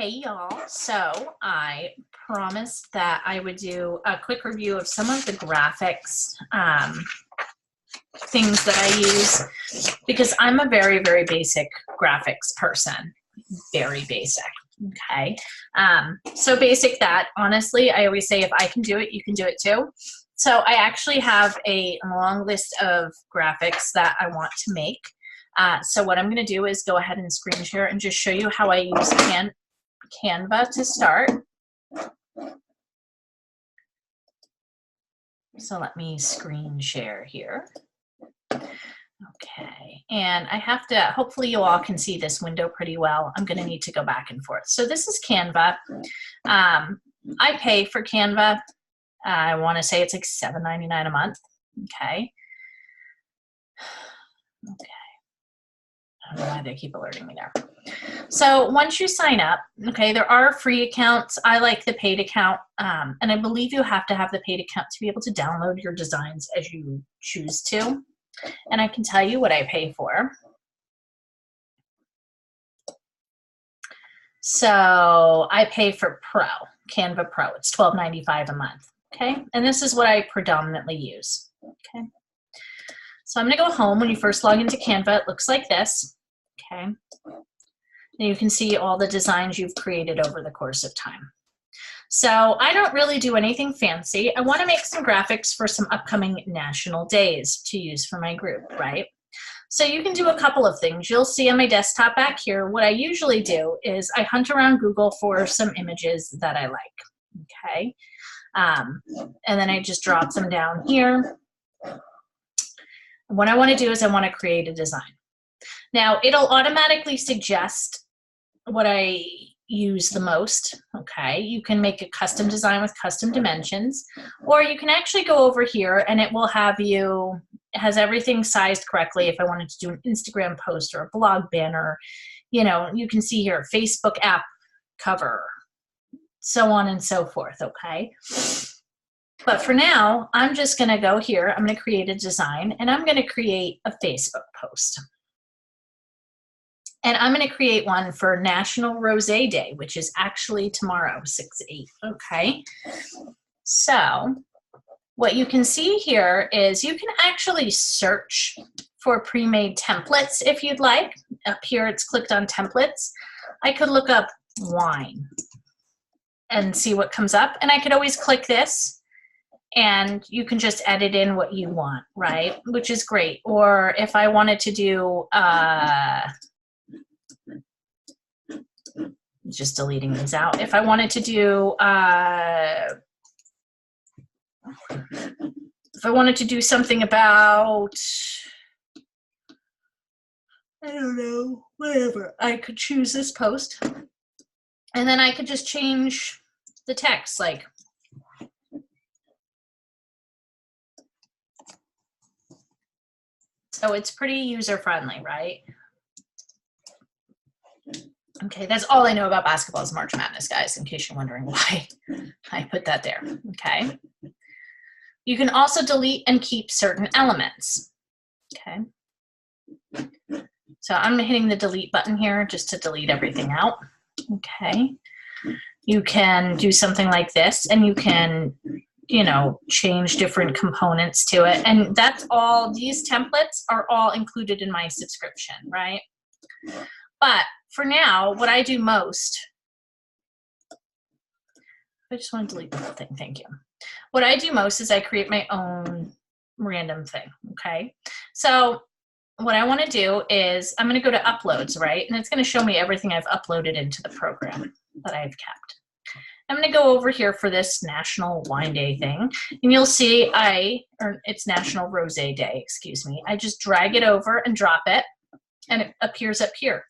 Hey y'all, so I promised that I would do a quick review of some of the graphics things that I use because I'm a very, very basic graphics person, very basic, okay? So basic that, honestly, I always say if I can do it, you can do it too. So I actually have a long list of graphics that I want to make. So what I'm gonna do is go ahead and screen share and just show you how I use Canva to start. So let me screen share here. Okay, and I have to, hopefully you all can see this window pretty well. I'm gonna need to go back and forth. So this is Canva. I pay for Canva. I wanna say it's like $7.99 a month, okay? Okay, I don't know why they keep alerting me there. So once you sign up, okay, there are free accounts. I like the paid account, and I believe you have to have the paid account to be able to download your designs as you choose to. And I can tell you what I pay for. So I pay for Pro, Canva Pro. It's $12.95 a month, okay? And this is what I predominantly use, okay? So I'm gonna go home. When you first log into Canva, it looks like this, okay? And you can see all the designs you've created over the course of time. So I don't really do anything fancy. I want to make some graphics for some upcoming national days to use for my group, right? So you can do a couple of things. You'll see on my desktop back here, what I usually do is I hunt around Google for some images that I like, okay? And then I just drop them down here. What I want to do is I want to create a design. Now, it'll automatically suggest what I use the most, okay? You can make a custom design with custom dimensions, or you can actually go over here and it will have you, it has everything sized correctly. If I wanted to do an Instagram post or a blog banner, you know, you can see here, Facebook app cover, so on and so forth, okay? But for now, I'm just gonna go here, I'm gonna create a design, and I'm gonna create a Facebook post. And I'm going to create one for National Rosé Day, which is actually tomorrow, 6/8, okay? So what you can see here is you can actually search for pre-made templates if you'd like. Up here it's clicked on templates. I could look up wine and see what comes up, and I could always click this and you can just edit in what you want, right? Which is great. Or if I wanted to do just deleting these out. If I wanted to do, if I wanted to do something about, I don't know, whatever, I could choose this post and then I could just change the text, like, so it's pretty user-friendly, right? Okay, that's all I know about basketball is March Madness, guys, in case you're wondering why I put that there, okay? You can also delete and keep certain elements, okay? So I'm hitting the delete button here just to delete everything out, okay? You can do something like this and you can, you know, change different components to it. And that's all, these templates are all included in my subscription, right? But for now, what I do most, I just want to delete the whole thing, thank you. What I do most is I create my own random thing, okay? So what I want to do is I'm going to go to uploads, right? And it's going to show me everything I've uploaded into the program that I've kept. I'm going to go over here for this National Wine Day thing, and you'll see it's National Rosé Day, excuse me. I just drag it over and drop it, and it appears up here.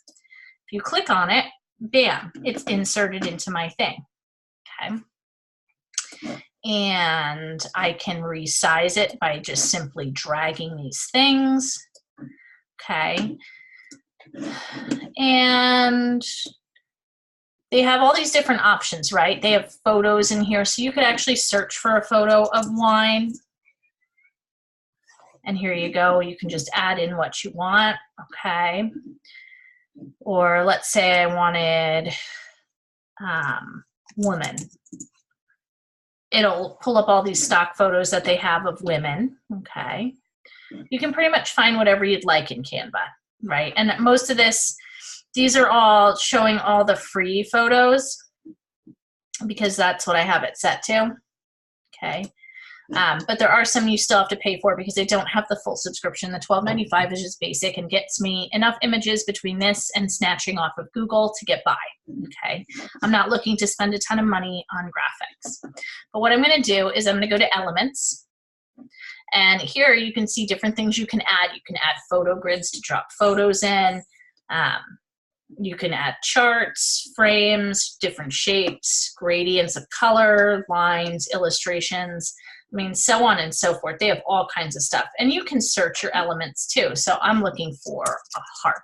If you click on it, bam, it's inserted into my thing, okay? And I can resize it by just simply dragging these things, okay? And they have all these different options, right? They have photos in here, so you could actually search for a photo of wine. And here you go, you can just add in what you want, okay? Or let's say I wanted woman. It'll pull up all these stock photos that they have of women, okay? You can pretty much find whatever you'd like in Canva, right? And most of this, these are all showing all the free photos because that's what I have it set to, okay? But there are some you still have to pay for because they don't have the full subscription. The $12.95 is just basic and gets me enough images between this and snatching off of Google to get by, okay? I'm not looking to spend a ton of money on graphics. But what I'm gonna do is I'm gonna go to Elements, and here you can see different things you can add. You can add photo grids to drop photos in. You can add charts, frames, different shapes, gradients of color, lines, illustrations, I mean, so on and so forth. They have all kinds of stuff. And you can search your elements too. So I'm looking for a heart.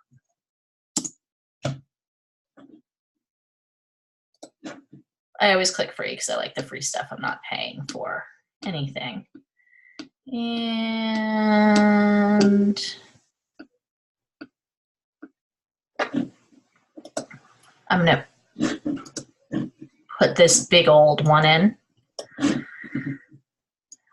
I always click free because I like the free stuff. I'm not paying for anything. And I'm going to put this big old one in.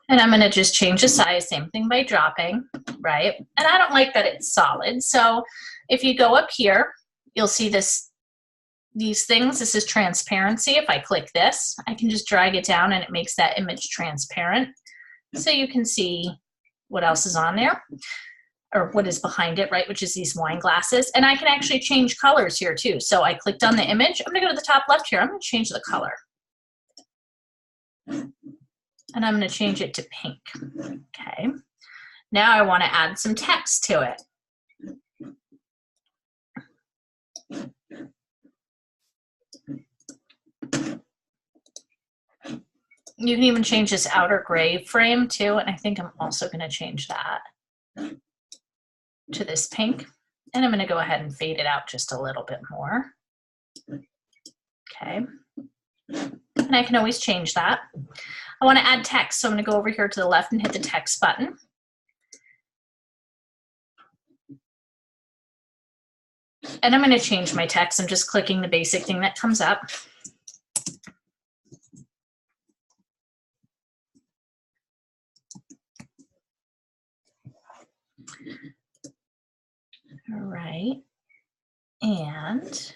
And I'm going to just change the size, same thing by dropping, right? And I don't like that it's solid. So if you go up here, you'll see these things. This is transparency. If I click this, I can just drag it down and it makes that image transparent. So you can see what else is on there, or what is behind it, right? Which is these wine glasses. And I can actually change colors here too. So I clicked on the image. I'm going to go to the top left here. I'm going to change the color. And I'm going to change it to pink. Okay. Now I want to add some text to it. You can even change this outer gray frame too. And I think I'm also going to change that to this pink. And I'm going to go ahead and fade it out just a little bit more. Okay. And I can always change that. I want to add text, so I'm going to go over here to the left and hit the text button. And I'm going to change my text. I'm just clicking the basic thing that comes up. All right. And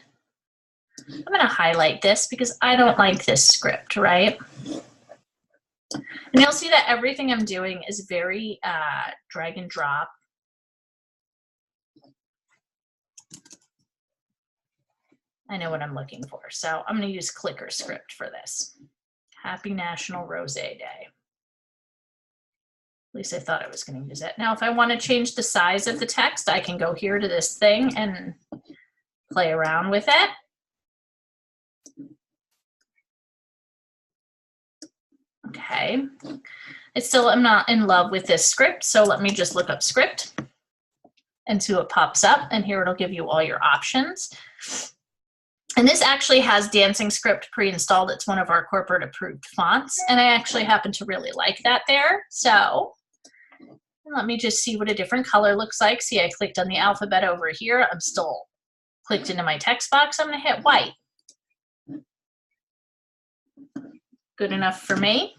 I'm going to highlight this because I don't like this script, right? And you'll see that everything I'm doing is very drag and drop. I know what I'm looking for. So I'm going to use clicker script for this. Happy National Rosé Day. At least I thought I was going to use it. Now, if I want to change the size of the text, I can go here to this thing and play around with it. Okay. I'm not in love with this script, so let me just look up script and see what pops up. And here it'll give you all your options. And this actually has Dancing Script pre-installed. It's one of our corporate approved fonts. And I actually happen to really like that there. So let me just see what a different color looks like. See, I clicked on the alphabet over here. I'm still clicked into my text box. I'm going to hit white. Good enough for me.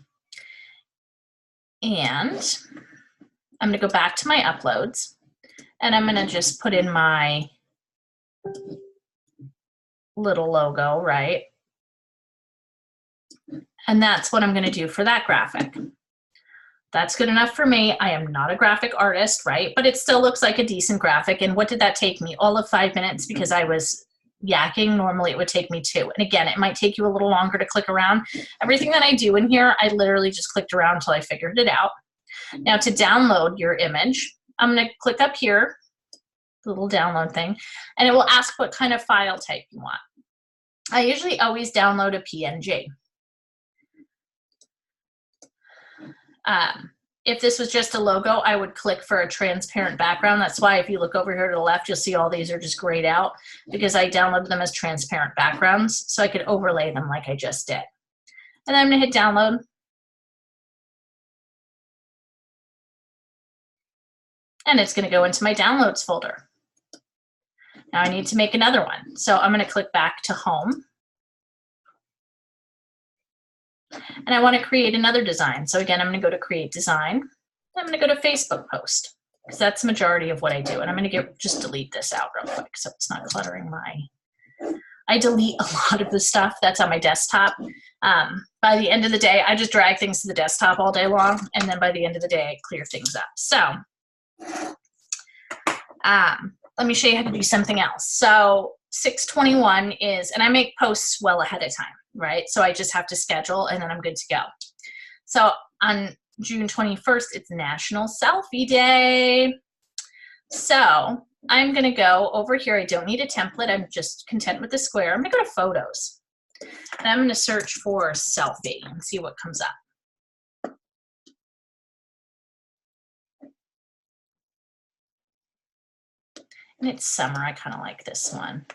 And I'm going to go back to my uploads. And I'm going to just put in my little logo, right? And that's what I'm going to do for that graphic. That's good enough for me. I am not a graphic artist, right? But it still looks like a decent graphic. And what did that take me? All of 5 minutes because I was yakking. Normally it would take me 2. And again, it might take you a little longer to click around. Everything that I do in here, I literally just clicked around until I figured it out. Now to download your image, I'm going to click up here, the little download thing, and it will ask what kind of file type you want. I usually always download a PNG. If this was just a logo, I would click for a transparent background. That's why if you look over here to the left, you'll see all these are just grayed out because I downloaded them as transparent backgrounds so I could overlay them like I just did. And then I'm going to hit download. And it's going to go into my downloads folder. Now I need to make another one. So I'm going to click back to home. And I want to create another design. So again, I'm going to go to create design. I'm going to go to Facebook post because that's the majority of what I do. And I'm going to just delete this out real quick so it's not cluttering I delete a lot of the stuff that's on my desktop. By the end of the day, I just drag things to the desktop all day long. And then by the end of the day, I clear things up. So let me show you how to do something else. So 6/21 is, and I make posts well ahead of time, right? So I just have to schedule and then I'm good to go. So on June 21st, it's National Selfie Day. So I'm going to go over here. I don't need a template. I'm just content with the square. I'm going to go to photos and I'm going to search for selfie and see what comes up. And it's summer. I kind of like this one.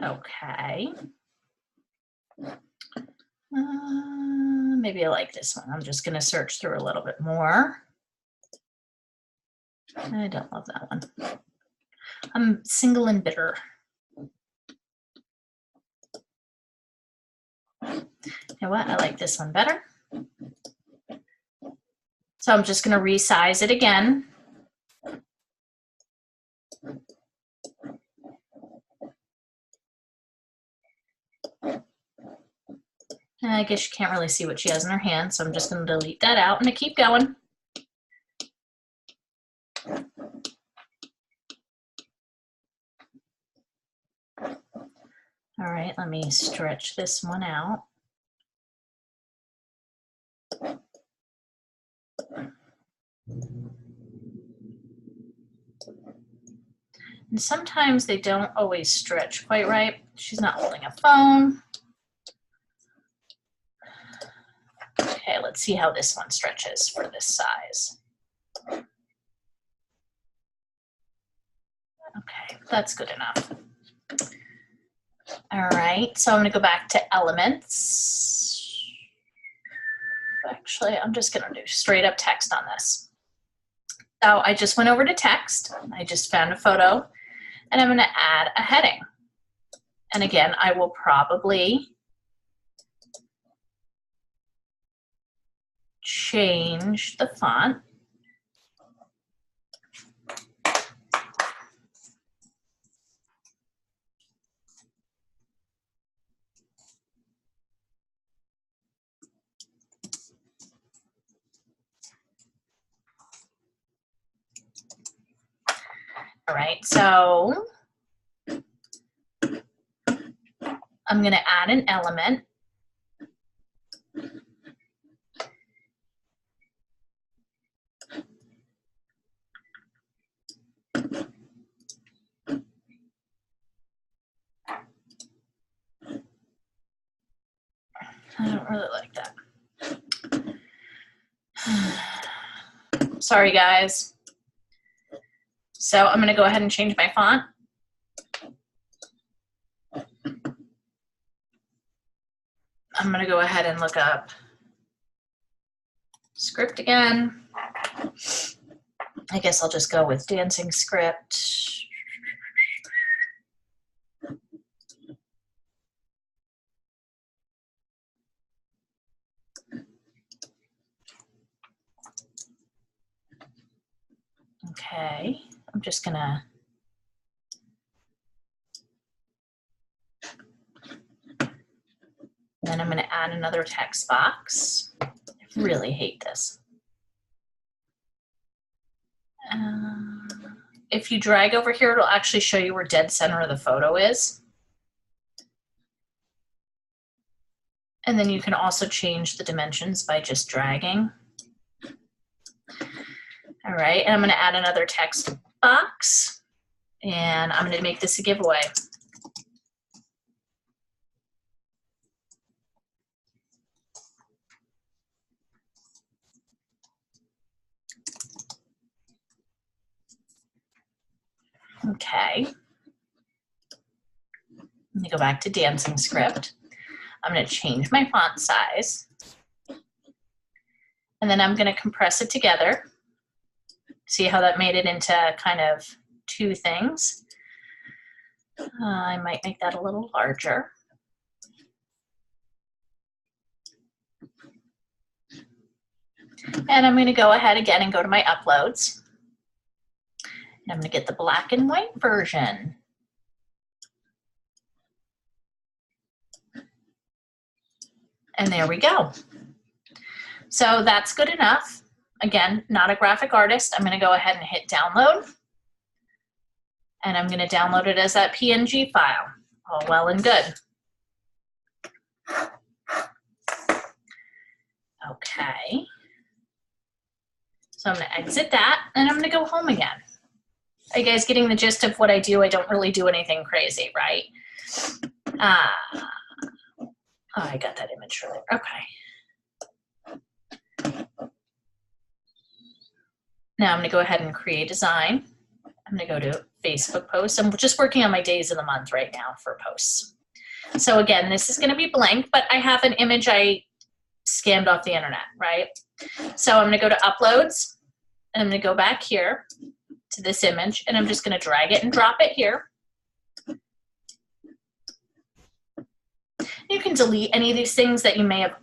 Okay. Maybe I like this one. I'm just going to search through a little bit more. I don't love that one. I'm single and bitter. You know what? I like this one better. So I'm just going to resize it again. And I guess you can't really see what she has in her hand, so I'm just going to delete that out and I keep going. All right, let me stretch this one out. And sometimes they don't always stretch quite right. She's not holding a phone. Okay, let's see how this one stretches for this size. Okay, that's good enough. All right, so I'm going to go back to elements. Actually, I'm just going to do straight up text on this. So I just went over to text. I just found a photo, and I'm going to add a heading. And again, I will probably change the font. All right, so I'm going to add an element. I don't really like that. Sorry, guys. So I'm going to go ahead and change my font. I'm going to go ahead and look up script again. I guess I'll just go with dancing script. Okay, I'm just gonna then I'm gonna add another text box. I really hate this. If you drag over here, it'll actually show you where dead center of the photo is. And then you can also change the dimensions by just dragging. All right, and I'm going to add another text box, and I'm going to make this a giveaway. Okay. Let me go back to dancing script. I'm going to change my font size, and then I'm going to compress it together. See how that made it into kind of two things. I might make that a little larger. And I'm going to go ahead again and go to my uploads. And I'm going to get the black and white version. And there we go. So that's good enough. Again, not a graphic artist. I'm going to go ahead and hit download. And I'm going to download it as that PNG file. All well and good. Okay. So I'm going to exit that, and I'm going to go home again. Are you guys getting the gist of what I do? I don't really do anything crazy, right? Oh, I got that image earlier. Okay. Now I'm going to go ahead and create design. I'm going to go to Facebook posts. I'm just working on my days of the month right now for posts. So again, this is going to be blank, but I have an image I scanned off the internet, right? So I'm going to go to uploads, and I'm going to go back here to this image, and I'm just going to drag it and drop it here. You can delete any of these things that you may have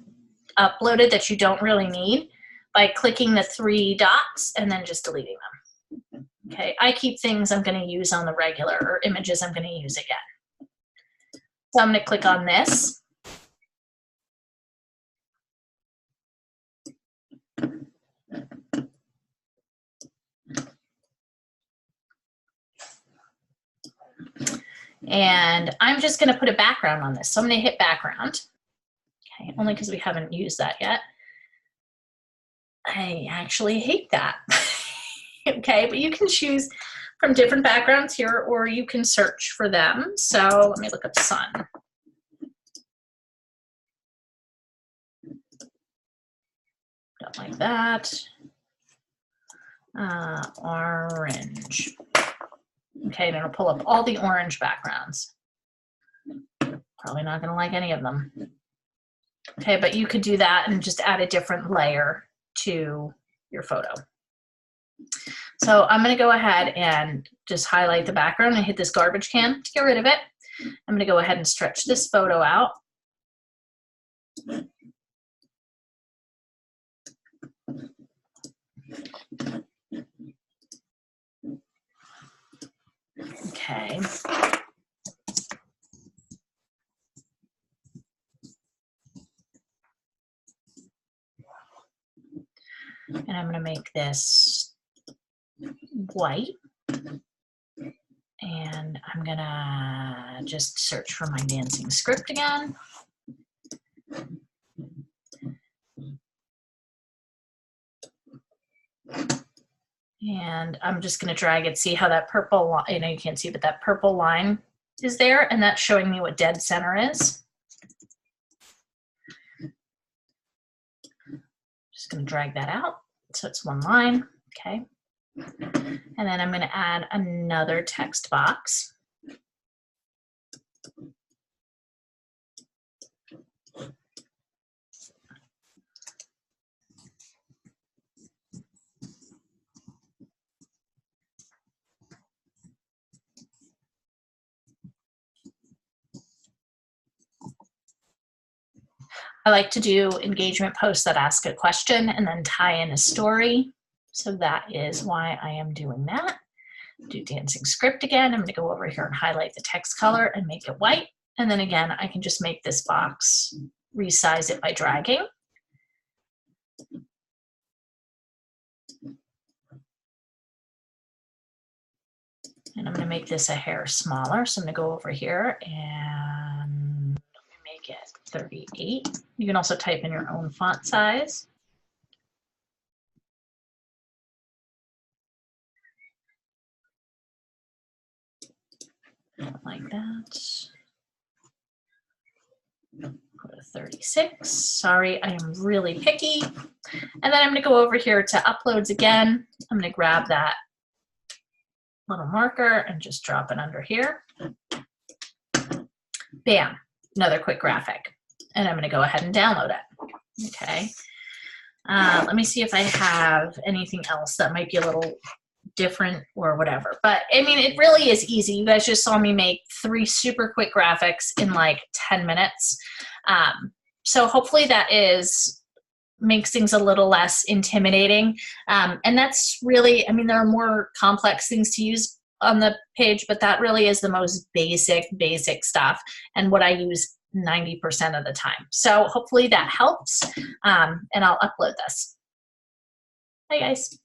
uploaded that you don't really need by clicking the 3 dots and then just deleting them. Okay, I keep things I'm going to use on the regular or images I'm going to use again. So I'm going to click on this. And I'm just going to put a background on this. So I'm going to hit background. Okay, only because we haven't used that yet. I actually hate that. Okay, but you can choose from different backgrounds here, or you can search for them. So let me look up sun. Don't like that. Orange. Okay, and it'll pull up all the orange backgrounds. Probably not going to like any of them. Okay, but you could do that and just add a different layer to your photo. So I'm going to go ahead and just highlight the background and hit this garbage can to get rid of it. I'm going to go ahead and stretch this photo out. Okay. And I'm going to make this white. And I'm going to just search for my dancing script again. And I'm just going to drag it, see how that purple line, you know, you can't see, but that purple line is there, and that's showing me what dead center is. Just going to drag that out so it's one line. Okay. And then I'm going to add another text box. I like to do engagement posts that ask a question and then tie in a story. So that is why I am doing that. Do dancing script again. I'm going to go over here and highlight the text color and make it white. And then again, I can just make this box, resize it by dragging. And I'm going to make this a hair smaller. So I'm going to go over here and make it 38. You can also type in your own font size. Like that. Go to 36. Sorry, I am really picky. And then I'm going to go over here to uploads again. I'm going to grab that little marker and just drop it under here. Bam, another quick graphic. And I'm going to go ahead and download it. Okay. Let me see if I have anything else that might be a little different or whatever. But I mean, it really is easy. You guys just saw me make 3 super quick graphics in like 10 minutes. So hopefully that makes things a little less intimidating. And that's really, I mean, there are more complex things to use on the page, but that really is the most basic stuff and what I use 90% of the time. So hopefully that helps, and I'll upload this. Hi guys.